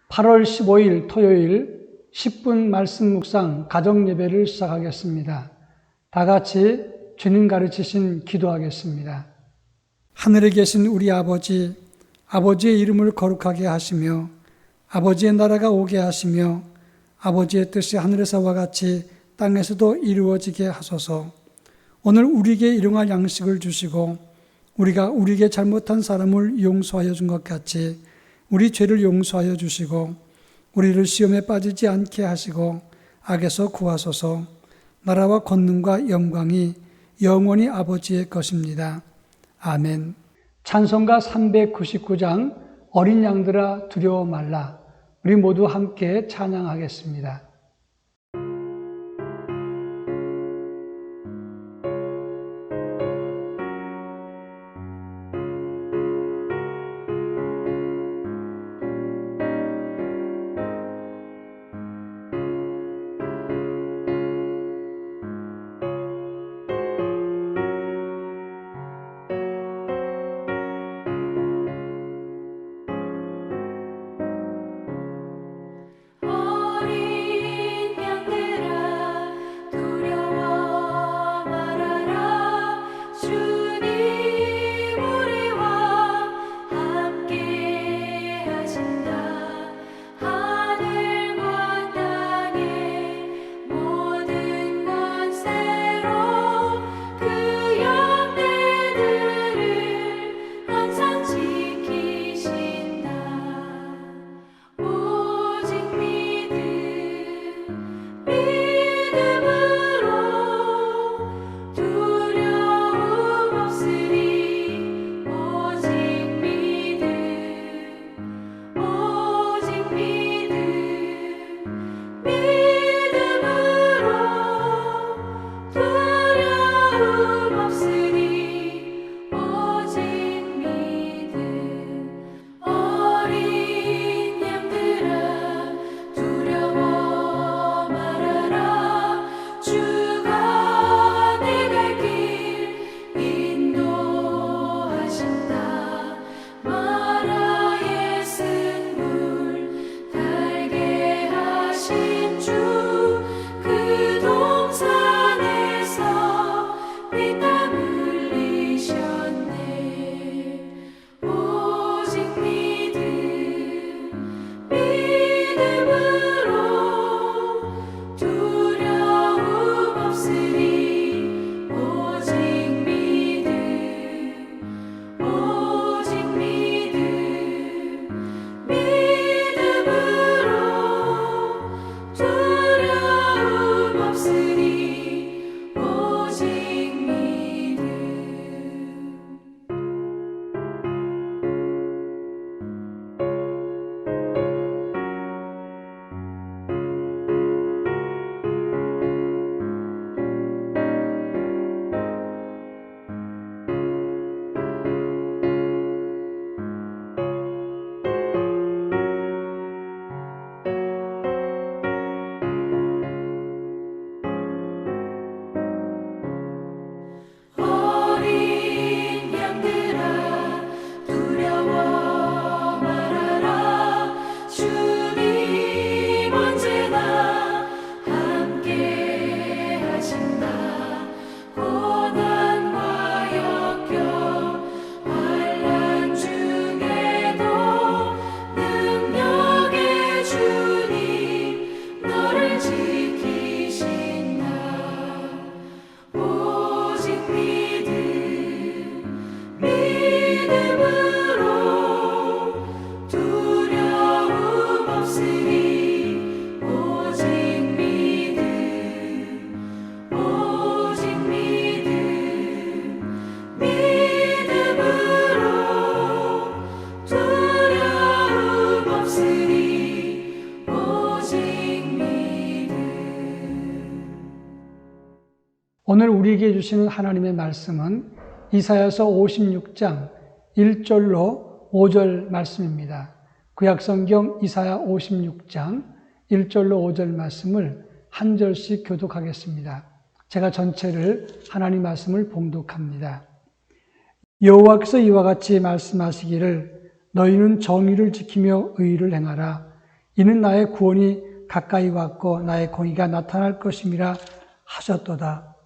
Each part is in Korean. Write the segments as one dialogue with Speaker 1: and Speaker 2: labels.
Speaker 1: 8월 15일 토요일 10분 말씀 묵상 가정 예배를 시작하겠습니다. 다 같이 주님 가르치신 기도하겠습니다. 하늘에 계신 우리 아버지, 아버지의 이름을 거룩하게 하시며 아버지의 나라가 오게 하시며 아버지의 뜻이 하늘에서와 같이 땅에서도 이루어지게 하소서. 오늘 우리에게 일용할 양식을 주시고 우리가 우리에게 잘못한 사람을 용서하여 준 것 같이 우리 죄를 용서하여 주시고 우리를 시험에 빠지지 않게 하시고 악에서 구하소서. 나라와 권능과 영광이 영원히 아버지의 것입니다. 아멘. 찬송가 399장 어린 양들아 두려워 말라. 우리 모두 함께 찬양하겠습니다. 오늘 우리에게 주시는 하나님의 말씀은 이사야서 56장 1절로 5절 말씀입니다. 구약성경 이사야 56장 1절로 5절 말씀을 한 절씩 교독하겠습니다. 제가 전체를 하나님 말씀을 봉독합니다. 여호와께서 이와 같이 말씀하시기를 너희는 정의를 지키며 의를 행하라. 이는 나의 구원이 가까이 왔고 나의 공의가 나타날 것임이라 하셨도다.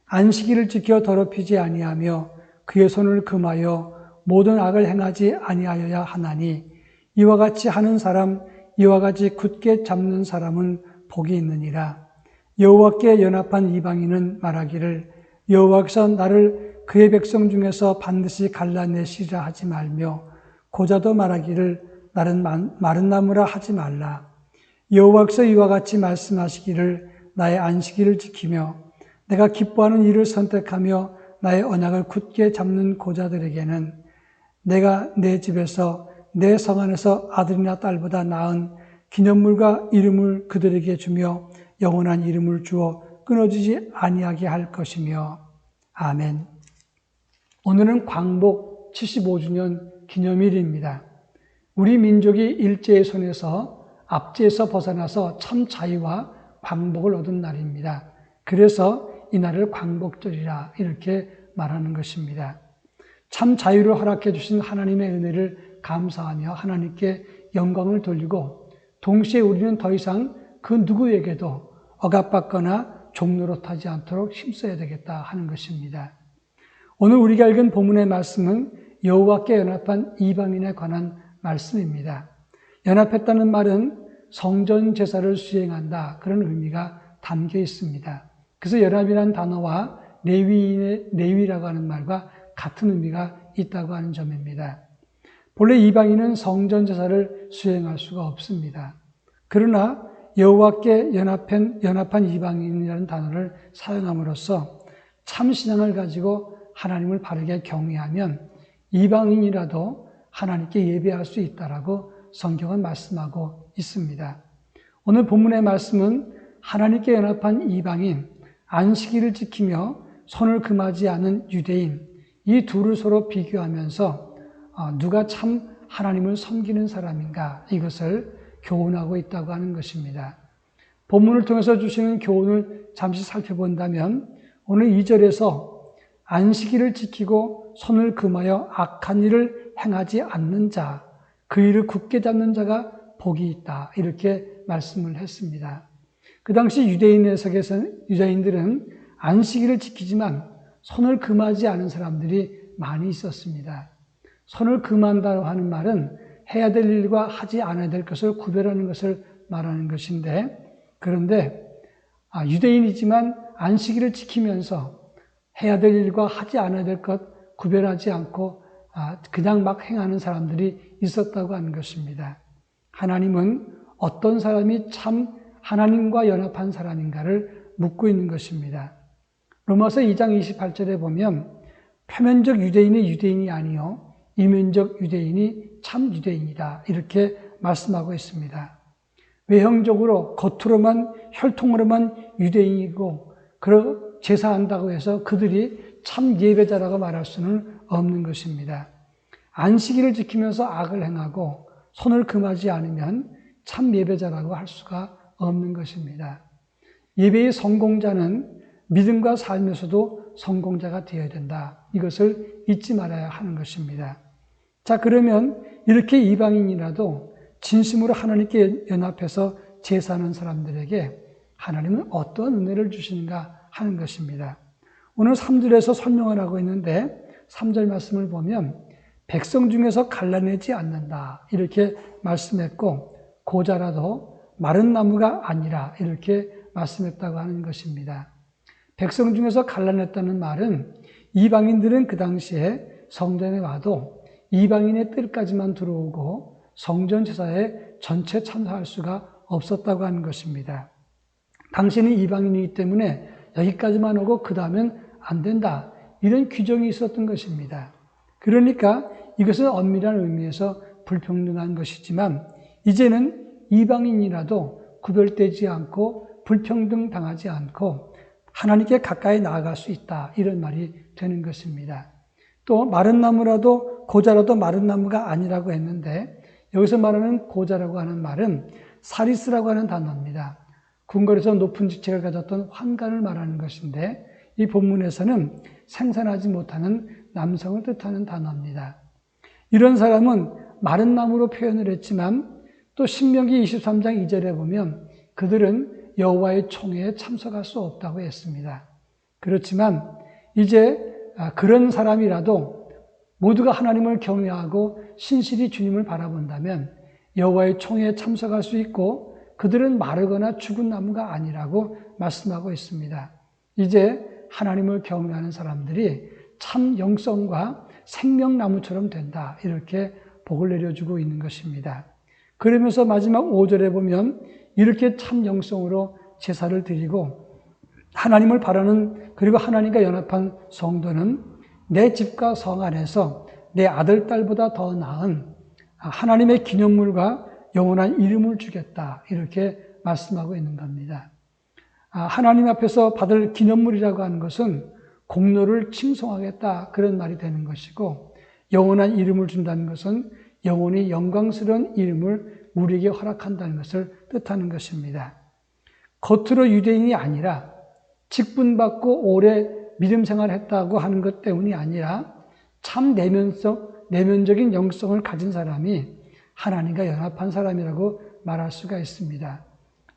Speaker 1: 안식일을 지켜 더럽히지 아니하며 그의 손을 금하여 모든 악을 행하지 아니하여야 하나니 이와 같이 하는 사람, 이와 같이 굳게 잡는 사람은 복이 있느니라. 여호와께 연합한 이방인은 말하기를 여호와께서 나를 그의 백성 중에서 반드시 갈라내시리라 하지 말며 고자도 말하기를 나는 마른 나무라 하지 말라. 여호와께서 이와 같이 말씀하시기를 나의 안식일을 지키며 내가 기뻐하는 일을 선택하며 나의 언약을 굳게 잡는 고자들에게는 내가 내 집에서 내 성 안에서 아들이나 딸보다 나은 기념물과 이름을 그들에게 주며 영원한 이름을 주어 끊어지지 아니하게 할 것이며. 아멘. 오늘은 광복 75주년 기념일입니다. 우리 민족이 일제의 손에서 압제에서 벗어나서 참 자유와 광복을 얻은 날입니다. 그래서 이 날을 광복절이라 이렇게 말하는 것입니다. 참 자유를 허락해 주신 하나님의 은혜를 감사하며 하나님께 영광을 돌리고 동시에 우리는 더 이상 그 누구에게도 억압받거나 종노릇하지 않도록 힘써야 되겠다 하는 것입니다. 오늘 우리가 읽은 본문의 말씀은 여호와께 연합한 이방인에 관한 말씀입니다. 연합했다는 말은 성전 제사를 수행한다 그런 의미가 담겨 있습니다. 그래서 연합이라는 단어와 레위라고 하는 말과 같은 의미가 있다고 하는 점입니다. 본래 이방인은 성전 제사를 수행할 수가 없습니다. 그러나 여호와께 연합한 이방인이라는 단어를 사용함으로써 참 신앙을 가지고 하나님을 바르게 경외하면 이방인이라도 하나님께 예배할 수 있다라고 성경은 말씀하고 있습니다. 오늘 본문의 말씀은 하나님께 연합한 이방인, 안식일을 지키며 손을 금하지 않은 유대인, 이 둘을 서로 비교하면서 누가 참 하나님을 섬기는 사람인가 이것을 교훈하고 있다고 하는 것입니다. 본문을 통해서 주시는 교훈을 잠시 살펴본다면 오늘 2절에서 안식일을 지키고 손을 금하여 악한 일을 행하지 않는 자, 그 일을 굳게 잡는 자가 복이 있다 이렇게 말씀을 했습니다. 그 당시 유대인들은 안식일을 지키지만 손을 금하지 않은 사람들이 많이 있었습니다. 손을 금한다고 하는 말은 해야 될 일과 하지 않아야 될 것을 구별하는 것을 말하는 것인데, 그런데 유대인이지만 안식일을 지키면서 해야 될 일과 하지 않아야 될 것 구별하지 않고 그냥 막 행하는 사람들이 있었다고 하는 것입니다. 하나님은 어떤 사람이 참 하나님과 연합한 사람인가를 묻고 있는 것입니다. 로마서 2장 28절에 보면 표면적 유대인이 유대인이 아니요 이면적 유대인이 참 유대인이다 이렇게 말씀하고 있습니다. 외형적으로 겉으로만 혈통으로만 유대인이고 제사한다고 해서 그들이 참 예배자라고 말할 수는 없는 것입니다. 안식일을 지키면서 악을 행하고 손을 금하지 않으면 참 예배자라고 할 수가 없는 것입니다. 예배의 성공자는 믿음과 삶에서도 성공자가 되어야 된다. 이것을 잊지 말아야 하는 것입니다. 자, 그러면 이렇게 이방인이라도 진심으로 하나님께 연합해서 제사하는 사람들에게 하나님은 어떤 은혜를 주시는가 하는 것입니다. 오늘 3절에서 설명을 하고 있는데 3절 말씀을 보면 백성 중에서 갈라내지 않는다 이렇게 말씀했고 고자라도 마른 나무가 아니라 이렇게 말씀했다고 하는 것입니다. 백성 중에서 갈라냈다는 말은 이방인들은 그 당시에 성전에 와도 이방인의 뜰까지만 들어오고 성전 제사에 전체 참석할 수가 없었다고 하는 것입니다. 당신은 이방인이기 때문에 여기까지만 오고 그 다음엔 안 된다. 이런 규정이 있었던 것입니다. 그러니까 이것은 엄밀한 의미에서 불평등한 것이지만 이제는 이방인이라도 구별되지 않고 불평등 당하지 않고 하나님께 가까이 나아갈 수 있다. 이런 말이 되는 것입니다. 또 마른 나무라도 고자라도 마른 나무가 아니라고 했는데 여기서 말하는 고자라고 하는 말은 사리스라고 하는 단어입니다. 궁궐에서 높은 직책을 가졌던 환관을 말하는 것인데 이 본문에서는 생산하지 못하는 남성을 뜻하는 단어입니다. 이런 사람은 마른 나무로 표현을 했지만 또 신명기 23장 2절에 보면 그들은 여호와의 총회에 참석할 수 없다고 했습니다. 그렇지만 이제 그런 사람이라도 모두가 하나님을 경외하고 신실히 주님을 바라본다면 여호와의 총회에 참석할 수 있고 그들은 마르거나 죽은 나무가 아니라고 말씀하고 있습니다. 이제 하나님을 경외하는 사람들이 참 영성과 생명나무처럼 된다. 이렇게 복을 내려주고 있는 것입니다. 그러면서 마지막 5절에 보면 이렇게 참 영성으로 제사를 드리고 하나님을 바라는 그리고 하나님과 연합한 성도는 내 집과 성 안에서 내 아들, 딸보다 더 나은 하나님의 기념물과 영원한 이름을 주겠다. 이렇게 말씀하고 있는 겁니다. 하나님 앞에서 받을 기념물이라고 하는 것은 공로를 칭송하겠다. 그런 말이 되는 것이고 영원한 이름을 준다는 것은 영원히 영광스러운 이름을 우리에게 허락한다는 것을 뜻하는 것입니다. 겉으로 유대인이 아니라 직분받고 오래 믿음 생활했다고 하는 것 때문이 아니라 참 내면적인 영성을 가진 사람이 하나님과 연합한 사람이라고 말할 수가 있습니다.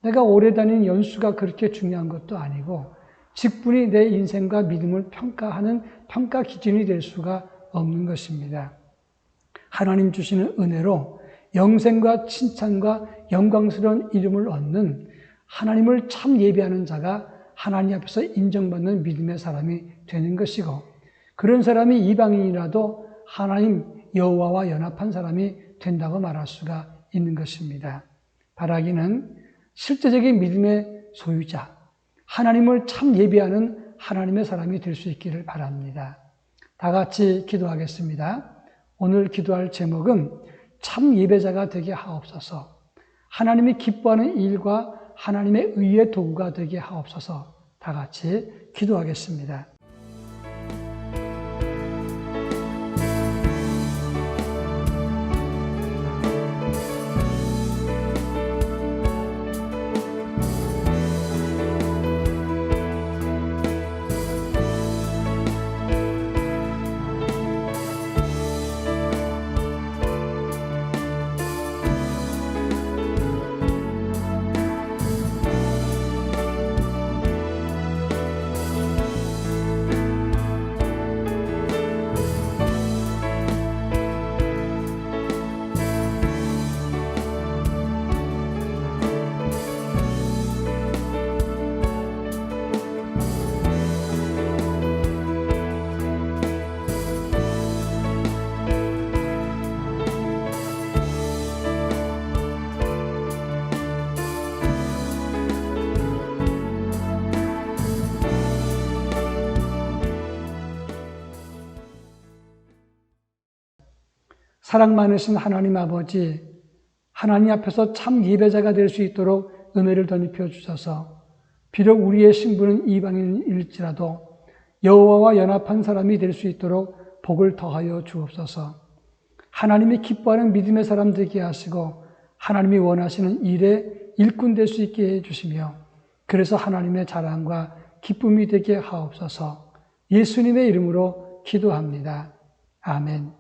Speaker 1: 내가 오래 다닌 연수가 그렇게 중요한 것도 아니고 직분이 내 인생과 믿음을 평가하는 평가 기준이 될 수가 없는 것입니다. 하나님 주시는 은혜로 영생과 칭찬과 영광스러운 이름을 얻는 하나님을 참 예배하는 자가 하나님 앞에서 인정받는 믿음의 사람이 되는 것이고 그런 사람이 이방인이라도 하나님 여호와와 연합한 사람이 된다고 말할 수가 있는 것입니다. 바라기는 실제적인 믿음의 소유자, 하나님을 참 예배하는 하나님의 사람이 될 수 있기를 바랍니다. 다 같이 기도하겠습니다. 오늘 기도할 제목은 참 예배자가 되게 하옵소서. 하나님이 기뻐하는 일과 하나님의 의의 도구가 되게 하옵소서. 다 같이 기도하겠습니다. 사랑 많으신 하나님 아버지, 하나님 앞에서 참 예배자가 될 수 있도록 은혜를 덧입혀 주셔서 비록 우리의 신분은 이방인일지라도 여호와와 연합한 사람이 될 수 있도록 복을 더하여 주옵소서. 하나님이 기뻐하는 믿음의 사람 되게 하시고 하나님이 원하시는 일에 일꾼 될 수 있게 해주시며 그래서 하나님의 자랑과 기쁨이 되게 하옵소서. 예수님의 이름으로 기도합니다. 아멘.